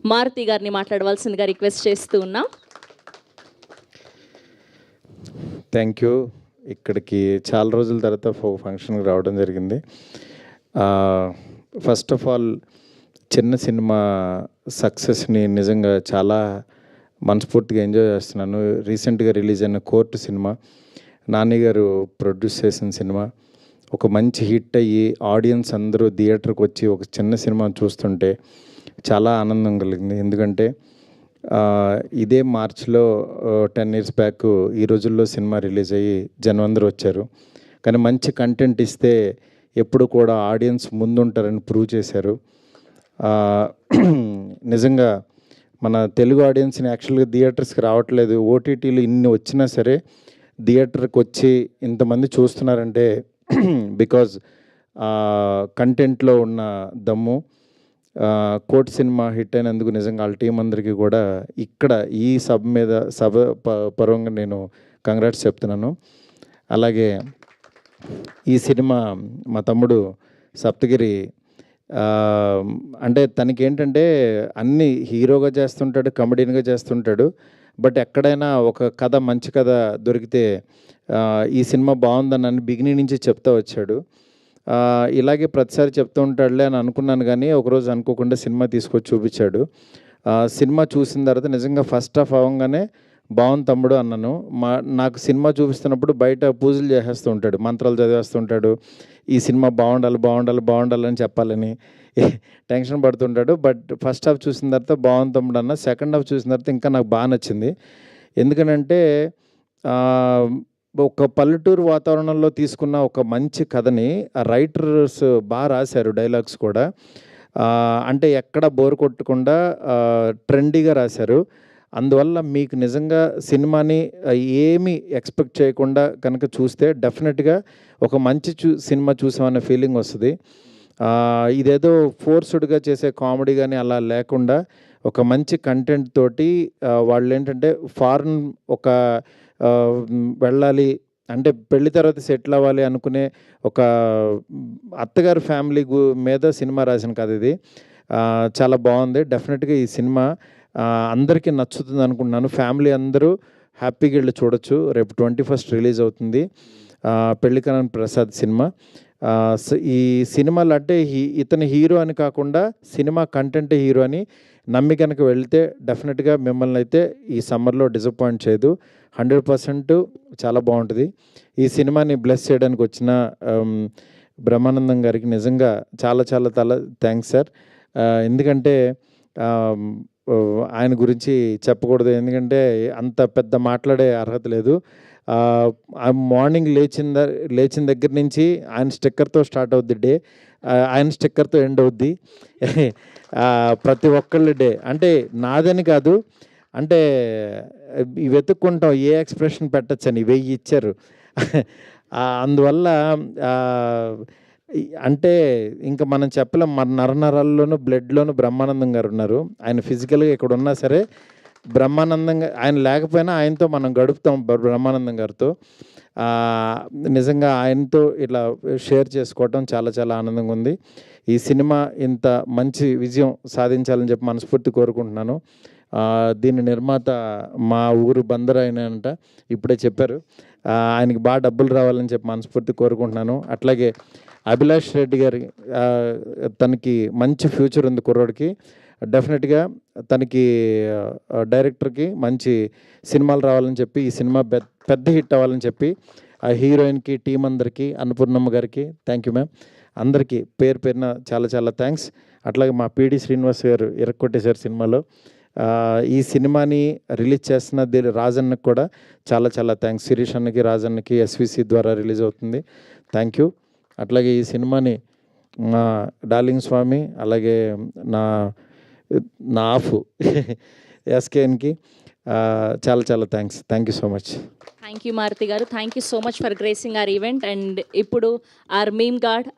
మారుతి గారిని మాట్లాడవలసిందిగా రిక్వెస్ట్ చేస్తూ ఉన్నాం. Thank you. ఇక్కడికి చాలా రోజుల తర్వాత ఫంక్షన్కి రావడం జరిగింది. ఫస్ట్ ఆఫ్ ఆల్ చిన్న సినిమా సక్సెస్ని నిజంగా చాలా మనస్ఫూర్తిగా ఎంజాయ్ చేస్తున్నాను. రీసెంట్గా రిలీజ్ అయిన కోర్టు సినిమా నాని గారు ప్రొడ్యూస్ చేసిన సినిమా ఒక మంచి హిట్ అయ్యి ఆడియన్స్ అందరూ థియేటర్కి వచ్చి ఒక చిన్న సినిమా చూస్తుంటే చాలా ఆనందం కలిగింది. ఎందుకంటే ఇదే మార్చ్లో 10 years బ్యాక్ ఈ రోజుల్లో సినిమా రిలీజ్ అయ్యి జనం అందరూ వచ్చారు. కానీ మంచి కంటెంట్ ఇస్తే ఎప్పుడు కూడా ఆడియన్స్ ముందుంటారని ప్రూవ్ చేశారు. నిజంగా మన తెలుగు ఆడియన్స్ని యాక్చువల్గా థియేటర్స్కి రావట్లేదు. ఓటీటీలు ఇన్ని వచ్చినా సరే థియేటర్కి వచ్చి ఇంతమంది చూస్తున్నారంటే బికాజ్ కంటెంట్లో ఉన్న దమ్ము. కోర్ట్ సినిమా హిట్ అయినందుకు నిజంగా వాళ్ళ టీం అందరికీ కూడా ఇక్కడ ఈ సభ పరంగా నేను కంగ్రాట్స్ చెప్తున్నాను. అలాగే ఈ సినిమా మా తమ్ముడు సప్తగిరి అంటే తనకి ఏంటంటే అన్నీ హీరోగా చేస్తుంటాడు, కమెడీన్గా చేస్తుంటాడు. బట్ ఎక్కడైనా ఒక కథ మంచి కథ దొరికితే ఈ సినిమా బాగుందని బిగినింగ్ నుంచి చెప్తా వచ్చాడు. ఇలాగే ప్రతిసారి చెప్తూ ఉంటాడులే అని అనుకున్నాను, కానీ ఒకరోజు అనుకోకుండా సినిమా తీసుకొచ్చి చూపించాడు. సినిమా చూసిన తర్వాత నిజంగా ఫస్ట్ హాఫ్ అవ్వగానే బాగుంది తమ్ముడు అన్నాను. నాకు సినిమా చూపిస్తున్నప్పుడు బయట పూజలు చేసేస్తూ ఉంటాడు, మంత్రాలు చదివేస్తుంటాడు, ఈ సినిమా బాగుండాలని చెప్పాలని టెన్షన్ పడుతుంటాడు. బట్ ఫస్ట్ హాఫ్ చూసిన తర్వాత బాగుంది తమ్ముడు అన్న. సెకండ్ హాఫ్ చూసిన తర్వాత ఇంకా నాకు బాగా నచ్చింది. ఎందుకనంటే ఒక పల్లెటూరు వాతావరణంలో తీసుకున్న ఒక మంచి కథని రైటర్స్ బాగా రాశారు, డైలాగ్స్ కూడా. అంటే ఎక్కడ బోర్ కొట్టకుండా ట్రెండీగా రాశారు. అందువల్ల మీకు నిజంగా సినిమాని ఏమీ ఎక్స్పెక్ట్ చేయకుండా కనుక చూస్తే డెఫినెట్గా ఒక మంచి సినిమా చూసామనే ఫీలింగ్ వస్తుంది. ఇదేదో ఫోర్స్డ్గా చేసే కామెడీ కానీ అలా లేకుండా ఒక మంచి కంటెంట్ తోటి వాళ్ళు ఏంటంటే ఫారెన్ ఒక వెళ్ళాలి అంటే పెళ్లి తర్వాత సెటిల్ అవ్వాలి అనుకునే ఒక అత్తగారి ఫ్యామిలీ మీద సినిమా రాసిన కథ ఇది. చాలా బాగుంది. డెఫినెట్గా ఈ సినిమా అందరికీ నచ్చుతుంది అనుకుంటున్నాను. ఫ్యామిలీ అందరూ హ్యాపీగా వెళ్ళి చూడొచ్చు. రేపు 21st రిలీజ్ అవుతుంది పెళ్లికరణ్ ప్రసాద్ సినిమా. ఈ సినిమాలు అంటే ఇతని హీరో అని కాకుండా సినిమా కంటెంట్ హీరో అని నమ్మి కనుక వెళ్తే డెఫినెట్గా మిమ్మల్ని అయితే ఈ సమ్మర్లో డిసప్పాయింట్ చేయదు. 100% చాలా బాగుంటుంది. ఈ సినిమాని బ్లెస్ చేయడానికి వచ్చిన బ్రహ్మానందం గారికి నిజంగా చాలా థ్యాంక్స్ సార్. ఎందుకంటే ఆయన గురించి చెప్పకూడదు, ఎందుకంటే అంత పెద్ద మాట్లాడే అర్హత లేదు. మార్నింగ్ లేచిన దగ్గర నుంచి ఆయన స్టిక్కర్తో స్టార్ట్ అవుద్ది డే, ఆయన స్టిక్కర్తో ఎండ్ అవుద్ది ప్రతి ఒక్కళ్ళ డే. అంటే నాదని కాదు, అంటే వెతుక్కుంటాం ఏ ఎక్స్ప్రెషన్ పెట్టచ్చని 1000 ఇచ్చారు. అందువల్ల అంటే ఇంకా మనం చెప్పలేం. మన నరనరాల్లోనూ బ్లడ్లోనూ బ్రహ్మానందం గారు ఉన్నారు. ఆయన ఫిజికల్గా ఇక్కడ ఉన్నా సరే బ్రహ్మానందంగా ఆయన లేకపోయినా ఆయనతో మనం గడుపుతాం బ్రహ్మానందం గారితో. నిజంగా ఆయనతో ఇట్లా షేర్ చేసుకోవటం చాలా ఆనందంగా ఉంది. ఈ సినిమా ఇంత మంచి విజయం సాధించాలని చెప్పి మనస్ఫూర్తి కోరుకుంటున్నాను. దీని నిర్మాత మా ఊరు బందర్ అయినంట, ఇప్పుడే చెప్పారు. ఆయనకి బాగా డబ్బులు రావాలని చెప్పి మనస్ఫూర్తి కోరుకుంటున్నాను. అట్లాగే అభిలాష్ రెడ్డి గారి తనకి మంచి ఫ్యూచర్ ఉంది కుర్రోడికి. డెఫినెట్గా తనకి డైరెక్టర్కి మంచి సినిమాలు రావాలని చెప్పి ఈ సినిమా పెద్ద హిట్ అవ్వాలని చెప్పి ఆ హీరోయిన్కి టీం అందరికీ, అన్నపూర్ణమ్మ గారికి థ్యాంక్ యూ మ్యామ్. అందరికీ పేరున చాలా థ్యాంక్స్. అట్లాగే మా పిడి శ్రీనివాస్ గారు ఇరక్కొట్టేశారు సినిమాలో. ఈ సినిమాని రిలీజ్ చేస్తున్న రాజన్నకి కూడా చాలా థ్యాంక్స్. శిరీష్ అన్నకి, రాజన్నకి ఎస్విసి ద్వారా రిలీజ్ అవుతుంది. Thank you. అట్లాగే ఈ సినిమాని మా డార్లింగ్ స్వామి, అలాగే నా ఆఫ్ ఎస్కేఎన్కి చాలా thanks. Thank you so much. Thank you Maruthi garu. Thank you so much for gracing our event. And ఇప్పుడు ఆర్ మీమ్ గాడ్